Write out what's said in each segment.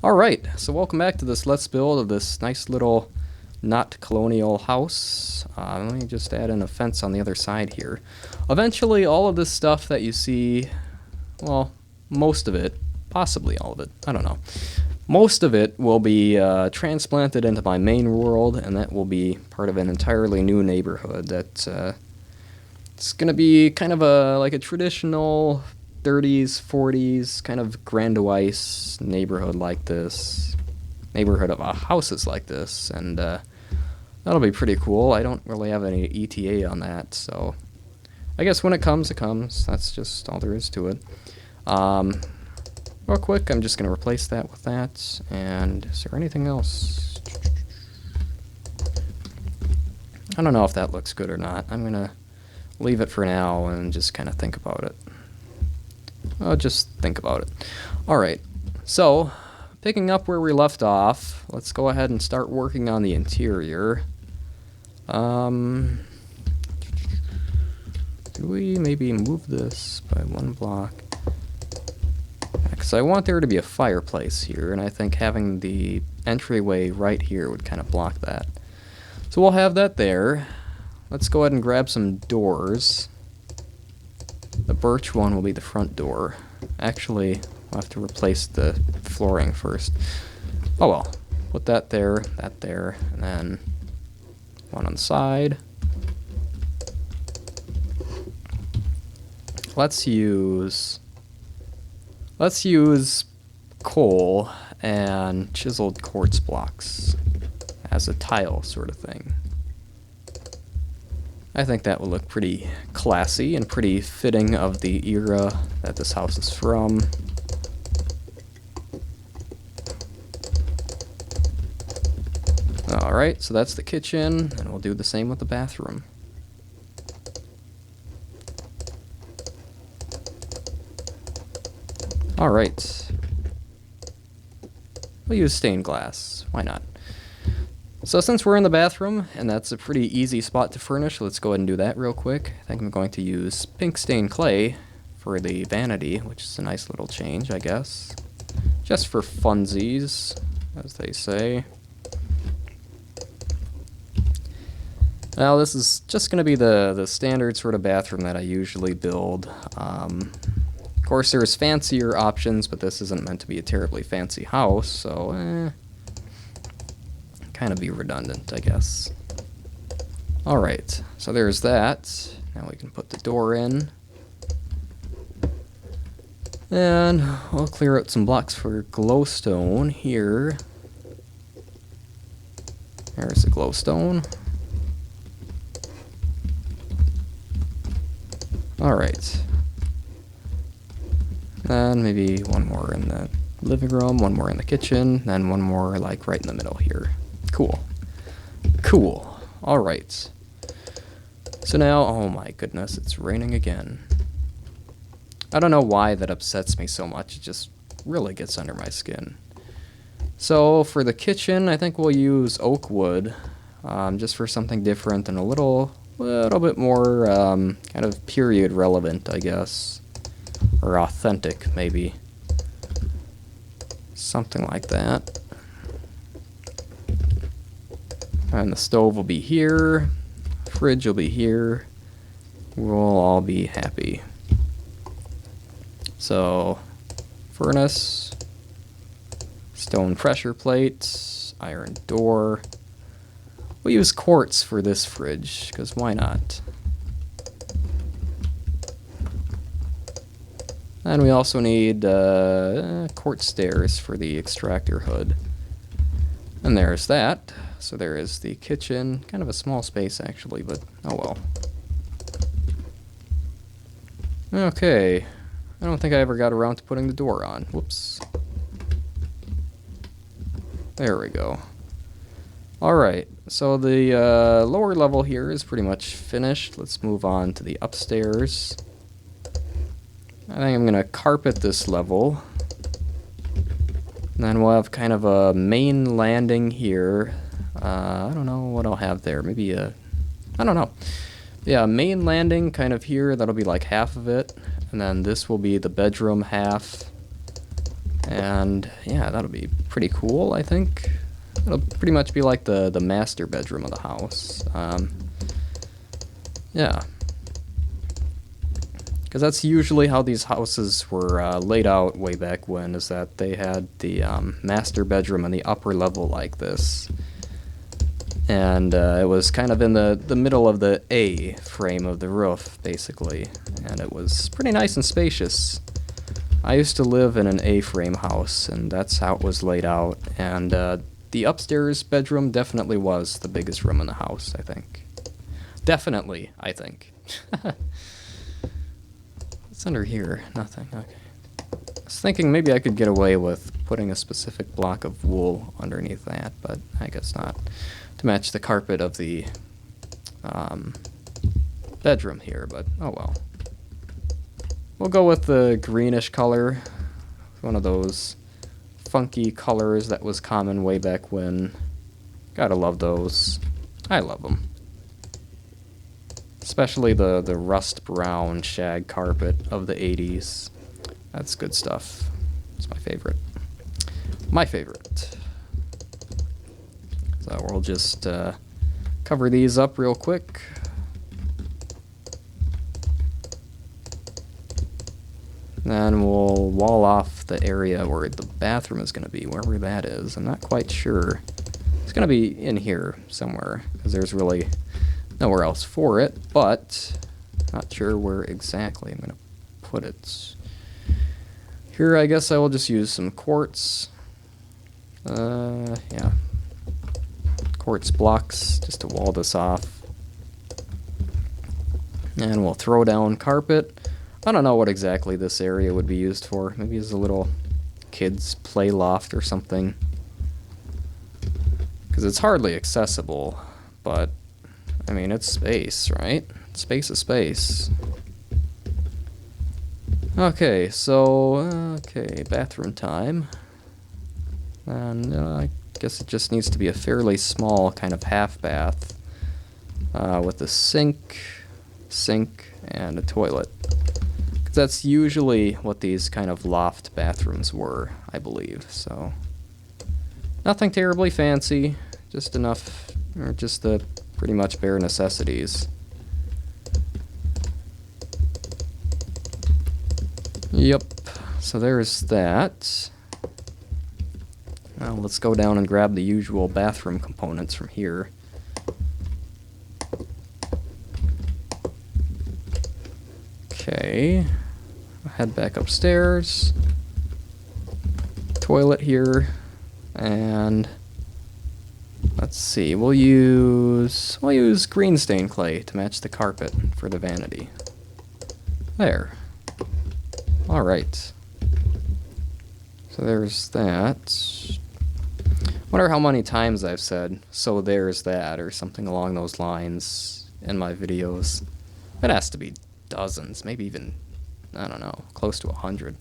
Alright, so welcome back to this Let's Build of this nice little not colonial house. Let me just add in a fence on the other side here. Eventually all of this stuff that you see, well, most of it, possibly all of it, I don't know. Most of it will be transplanted into my main world, and that will be part of an entirely new neighborhood that it's going to be kind of like a traditional 30s, 40s kind of grandiose neighborhood like this. Neighborhood of houses like this, and that'll be pretty cool. I don't really have any ETA on that, so I guess when it comes, it comes. That's just all there is to it. Real quick, I'm just going to replace that with that. And is there anything else? I don't know if that looks good or not. I'm going to leave it for now and just kind of think about it. I'll just think about it. Alright, so picking up where we left off, let's go ahead and start working on the interior. Do we maybe move this by one block? Because I want there to be a fireplace here, and I think having the entryway right here would kind of block that. So we'll have that there. Let's go ahead and grab some doors. The birch one will be the front door. Actually, I'll have to replace the flooring first. Oh well, put that there, and then one on the side. Let's use coal and chiseled quartz blocks as a tile sort of thing. I think that will look pretty classy and pretty fitting of the era that this house is from. Alright, so that's the kitchen, and we'll do the same with the bathroom. Alright. We'll use stained glass. Why not? So since we're in the bathroom, and that's a pretty easy spot to furnish, let's go ahead and do that real quick. I think I'm going to use pink stained clay for the vanity, which is a nice little change, I guess. Just for funsies, as they say. Now this is just going to be the standard sort of bathroom that I usually build. Of course there's fancier options, but this isn't meant to be a terribly fancy house, so kind of be redundant, I guess. Alright, so there's that. Now we can put the door in. And we'll clear out some blocks for glowstone here. There's the glowstone. Alright. Then maybe one more in the living room, one more in the kitchen, then one more like right in the middle here. Cool. Cool. Alright. So now, oh my goodness, it's raining again. I don't know why that upsets me so much. It just really gets under my skin. So for the kitchen, I think we'll use oak wood, just for something different and a little bit more kind of period relevant, I guess. Or authentic, maybe. Something like that. And the stove will be here, fridge will be here, we'll all be happy. So, furnace, stone pressure plate, iron door. We'll use quartz for this fridge, because why not? And we also need quartz stairs for the extractor hood. And there's that. So there is the kitchen. Kind of a small space, actually, but oh well. Okay. I don't think I ever got around to putting the door on. Whoops. There we go. Alright, so the lower level here is pretty much finished. Let's move on to the upstairs. I think I'm going to carpet this level. And then we'll have kind of a main landing here. I don't know what I'll have there. Maybe I don't know. Yeah, main landing kind of here. That'll be like half of it. And then this will be the bedroom half. And yeah, that'll be pretty cool, I think. It'll pretty much be like the master bedroom of the house. Yeah. Because that's usually how these houses were laid out way back when, is that they had the master bedroom on the upper level like this. And it was kind of in the middle of the A frame of the roof, basically. And it was pretty nice and spacious. I used to live in an A-frame house, and that's how it was laid out. And the upstairs bedroom definitely was the biggest room in the house, I think. Definitely, I think. What's under here? Nothing. Okay. I was thinking maybe I could get away with putting a specific block of wool underneath that, but I guess not. To match the carpet of the bedroom here, but oh well. We'll go with the greenish color. One of those funky colors that was common way back when. Gotta love those. I love them. Especially the rust brown shag carpet of the 80s. That's good stuff. It's my favorite. My favorite. So we'll just cover these up real quick. Then we'll wall off the area where the bathroom is going to be, wherever that is. I'm not quite sure. It's going to be in here somewhere, because there's really nowhere else for it, but not sure where exactly I'm going to put it. Here, I guess I will just use some quartz. Yeah. Quartz blocks just to wall this off. And we'll throw down carpet. I don't know what exactly this area would be used for. Maybe as a little kids' play loft or something. Because it's hardly accessible, but I mean, it's space, right? Space is space. Okay, so, bathroom time. And I guess it just needs to be a fairly small kind of half bath with a sink, and a toilet. Because that's usually what these kind of loft bathrooms were, I believe. So, nothing terribly fancy, just enough, or just the pretty much bare necessities. Yep, so there's that. Now let's go down and grab the usual bathroom components from here. Okay, head back upstairs. Toilet here, and let's see, we'll use green stain clay to match the carpet for the vanity. There. Alright. So there's that. Wonder how many times I've said, so there's that, or something along those lines in my videos. It has to be dozens, maybe even, I don't know, close to 100.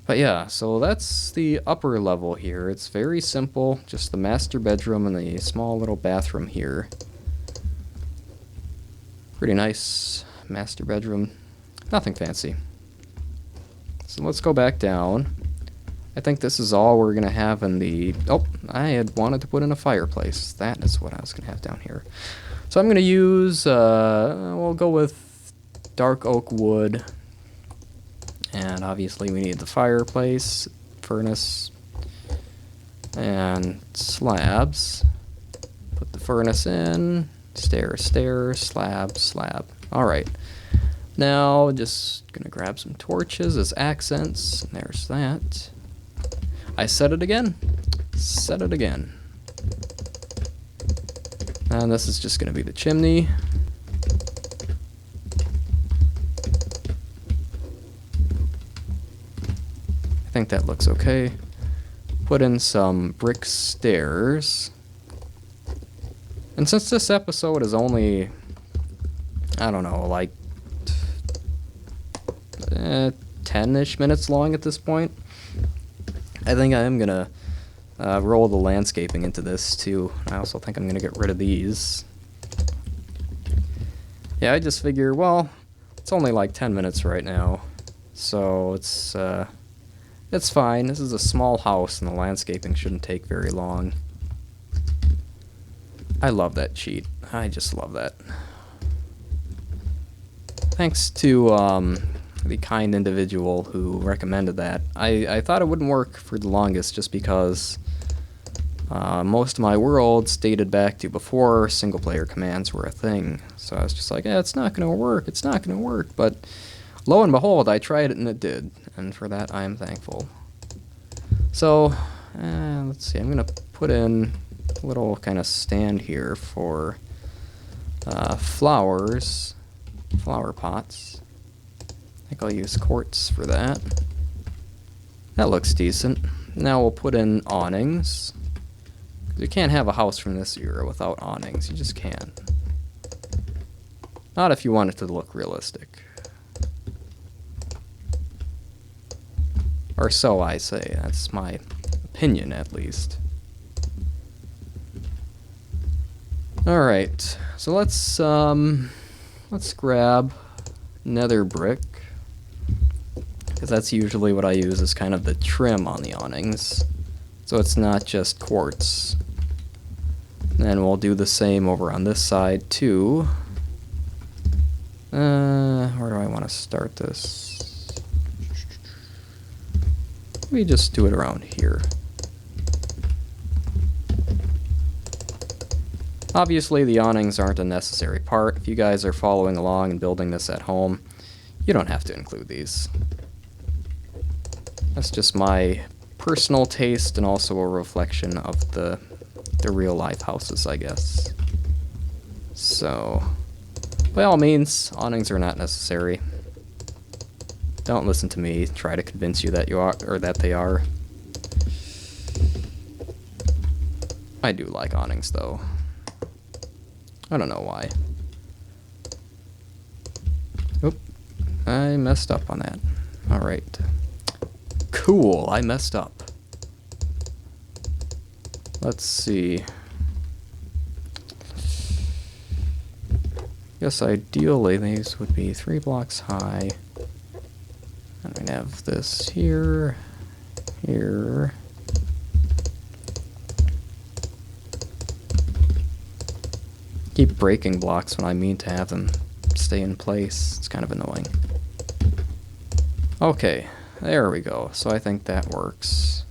But yeah, so that's the upper level here. It's very simple, just the master bedroom and the small little bathroom here. Pretty nice master bedroom. Nothing fancy. So let's go back down. I think this is all we're going to have in the... Oh, I had wanted to put in a fireplace. That is what I was going to have down here. So I'm going to use... we'll go with dark oak wood. And obviously we need the fireplace, furnace, and slabs. Put the furnace in, stair, slab, slab. Alright. Now, just gonna grab some torches as accents. There's that. I said it again. Said it again. And this is just gonna be the chimney. I think that looks okay. Put in some brick stairs. And since this episode is only, I don't know, like 10-ish minutes long at this point, I think I am gonna roll the landscaping into this too. I also think I'm gonna get rid of these. Yeah, I just figure, well, it's only like 10 minutes right now, so it's It's fine. This is a small house and the landscaping shouldn't take very long. I love that cheat. I just love that. Thanks to the kind individual who recommended that. I thought it wouldn't work for the longest just because most of my worlds dated back to before single player commands were a thing. So I was just like, it's not going to work, it's not going to work. But lo and behold, I tried it and it did. And for that, I am thankful. So, let's see, I'm going to put in a little kind of stand here for flowers, flower pots. I think I'll use quartz for that. That looks decent. Now we'll put in awnings. You can't have a house from this era without awnings. You just can't. Not if you want it to look realistic. Or so I say. That's my opinion, at least. Alright, so let's grab nether brick, because that's usually what I use as kind of the trim on the awnings, so it's not just quartz. And we'll do the same over on this side too. Where do I want to start this? We just do it around here. Obviously, the awnings aren't a necessary part. If you guys are following along and building this at home, you don't have to include these. That's just my personal taste and also a reflection of the real-life houses, I guess. So, by all means, awnings are not necessary. Don't listen to me try to convince you that you are, or that they are. I do like awnings, though. I don't know why. Oop, I messed up on that. Alright. Cool, I messed up. Let's see. Guess ideally these would be 3 blocks high. And we'd have this here, here. Keep breaking blocks when I mean to have them stay in place. It's kind of annoying. Okay, there we go. So I think that works.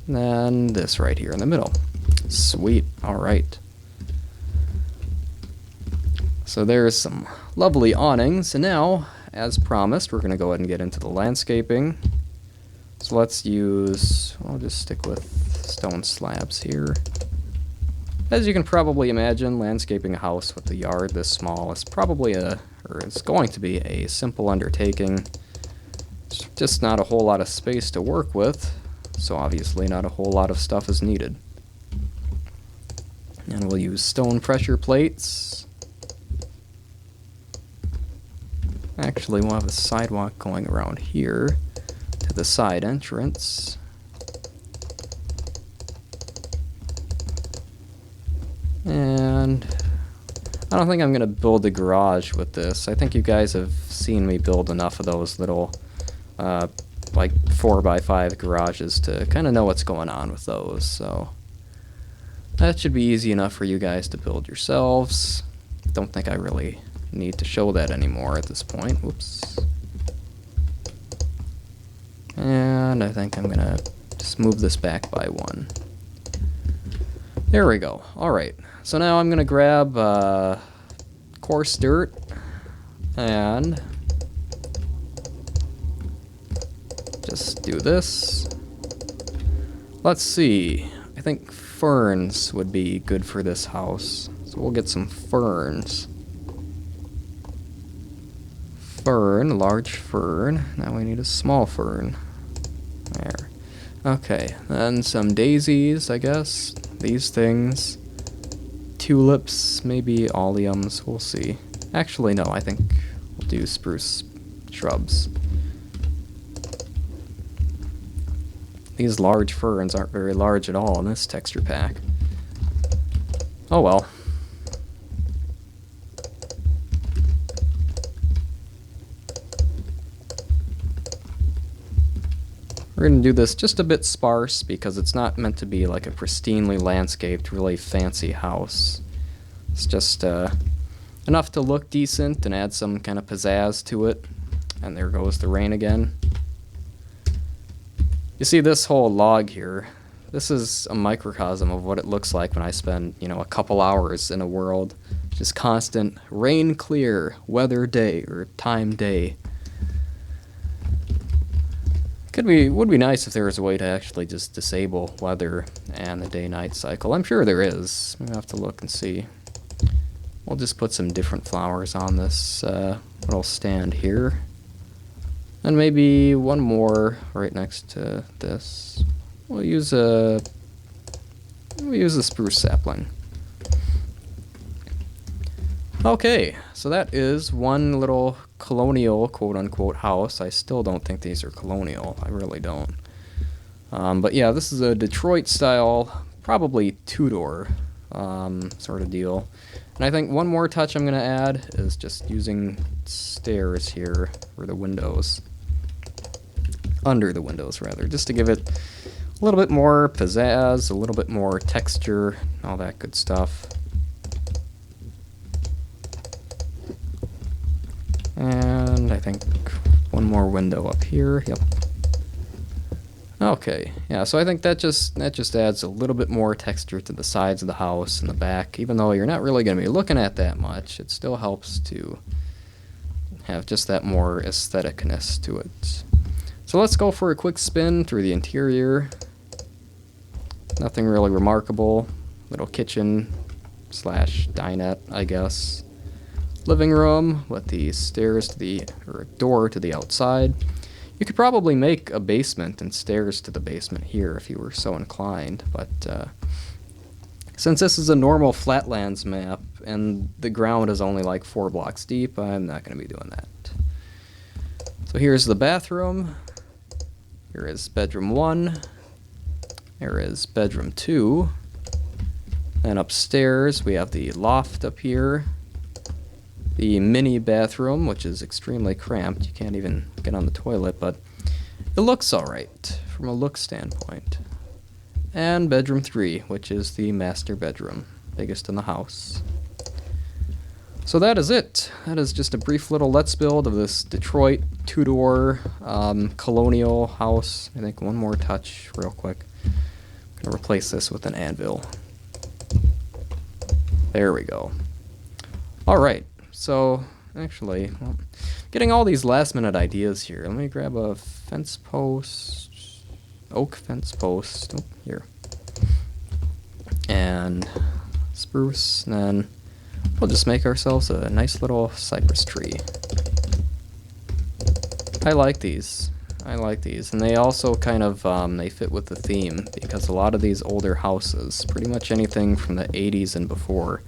And then this right here in the middle. Sweet, alright. So there's some lovely awnings, and now, as promised, we're going to go ahead and get into the landscaping. So let's use, I'll just stick with stone slabs here. As you can probably imagine, landscaping a house with a yard this small is probably it's going to be a simple undertaking. It's just not a whole lot of space to work with, so obviously not a whole lot of stuff is needed. And we'll use stone pressure plates. Actually, we'll have a sidewalk going around here to the side entrance. And I don't think I'm going to build a garage with this. I think you guys have seen me build enough of those little, like 4x5 garages to kind of know what's going on with those. So that should be easy enough for you guys to build yourselves. Don't think I really need to show that anymore at this point. Whoops. And I think I'm going to just move this back by 1. There we go. Alright. So now I'm going to grab coarse dirt and just do this. Let's see. I think ferns would be good for this house. So we'll get some ferns. Fern, large fern. Now we need a small fern. There. Okay, then some daisies, I guess. These things. Tulips, maybe oleums, we'll see. Actually, no, I think we'll do spruce shrubs. These large ferns aren't very large at all in this texture pack. Oh well. We're going to do this just a bit sparse because it's not meant to be like a pristinely landscaped, really fancy house. It's just enough to look decent and add some kind of pizzazz to it. And there goes the rain again. You see this whole log here. This is a microcosm of what it looks like when I spend, a couple hours in a world. Just constant rain clear, weather day, or time day. Would be nice if there was a way to actually just disable weather and the day-night cycle. I'm sure there is. We'll have to look and see. We'll just put some different flowers on this little stand here. And maybe one more right next to this. We'll use a spruce sapling. Okay, so that is one little colonial, quote-unquote, house. I still don't think these are colonial. I really don't. But yeah, this is a Detroit-style, probably Tudor sort of deal. And I think one more touch I'm going to add is just using stairs here for the windows. Under the windows, rather, just to give it a little bit more pizzazz, a little bit more texture, all that good stuff. And I think one more window up here. Yep. Okay, yeah, so I think that just adds a little bit more texture to the sides of the house and the back. Even though you're not really going to be looking at that much, it still helps to have just that more aestheticness to it. So let's go for a quick spin through the interior. Nothing really remarkable. Little kitchen / dinette, I guess. Living room with the stairs or door to the outside. You could probably make a basement and stairs to the basement here if you were so inclined, but since this is a normal flatlands map and the ground is only like 4 blocks deep, I'm not going to be doing that. So here's the bathroom. Here is bedroom 1. There is bedroom 2. Then upstairs we have the loft up here. The mini bathroom, which is extremely cramped. You can't even get on the toilet, but it looks alright from a look standpoint. And bedroom 3, which is the master bedroom, biggest in the house. So that is it. That is just a brief little let's build of this Detroit Tudor colonial house. I think one more touch real quick. I'm going to replace this with an anvil. There we go. Alright. So, actually, getting all these last-minute ideas here. Let me grab a fence post, oak fence post, here, and spruce, and then we'll just make ourselves a nice little cypress tree. I like these. And they also kind of, they fit with the theme, because a lot of these older houses, pretty much anything from the 80s and before,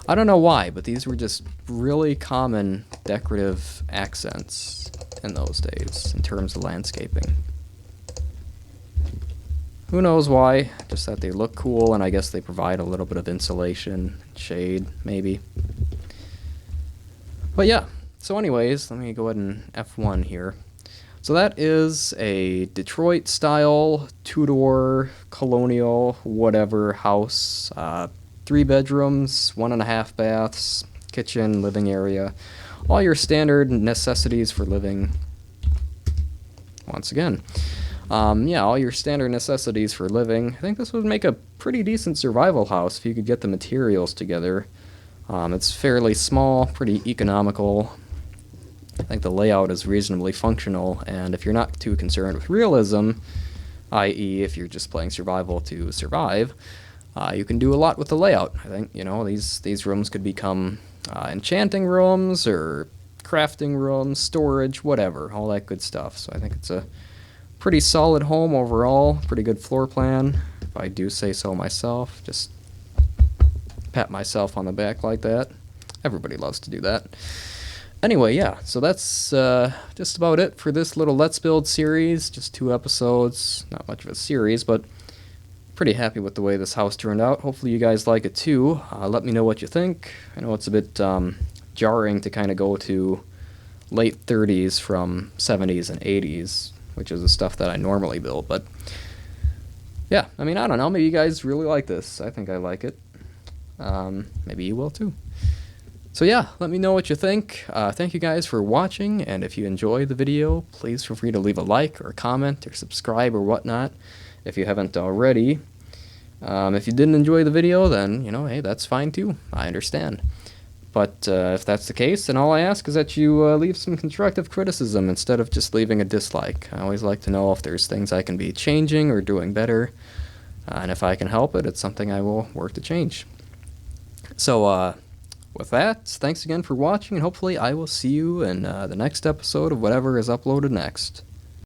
I don't know why, but these were just really common decorative accents in those days in terms of landscaping. Who knows why, just that they look cool, and I guess they provide a little bit of insulation, shade, maybe. But yeah, so anyways, let me go ahead and F1 here. So that is a Detroit-style, Tudor, colonial, whatever house. 3 bedrooms, 1.5 baths, kitchen, living area. All your standard necessities for living. Once again. Yeah, all your standard necessities for living. I think this would make a pretty decent survival house if you could get the materials together. It's fairly small, pretty economical. I think the layout is reasonably functional, and if you're not too concerned with realism, i.e. if you're just playing survival to survive, you can do a lot with the layout. I think, these rooms could become enchanting rooms or crafting rooms, storage, whatever, all that good stuff. So I think it's a pretty solid home overall, pretty good floor plan, if I do say so myself. Just pat myself on the back like that. Everybody loves to do that. Anyway, yeah, so that's just about it for this little Let's Build series. Just 2 episodes, not much of a series, but pretty happy with the way this house turned out. Hopefully you guys like it too. Let me know what you think. I know it's a bit jarring to kind of go to late 30s from 70s and 80s, which is the stuff that I normally build. But yeah, I mean, I don't know. Maybe you guys really like this. I think I like it. Maybe you will too. So yeah, let me know what you think. Thank you guys for watching, and if you enjoyed the video, please feel free to leave a like or comment or subscribe or whatnot if you haven't already. If you didn't enjoy the video, then, you know, hey, that's fine too. I understand. But if that's the case, then all I ask is that you leave some constructive criticism instead of just leaving a dislike. I always like to know if there's things I can be changing or doing better, and if I can help it, it's something I will work to change. So, with that, thanks again for watching, and hopefully I will see you in the next episode of whatever is uploaded next.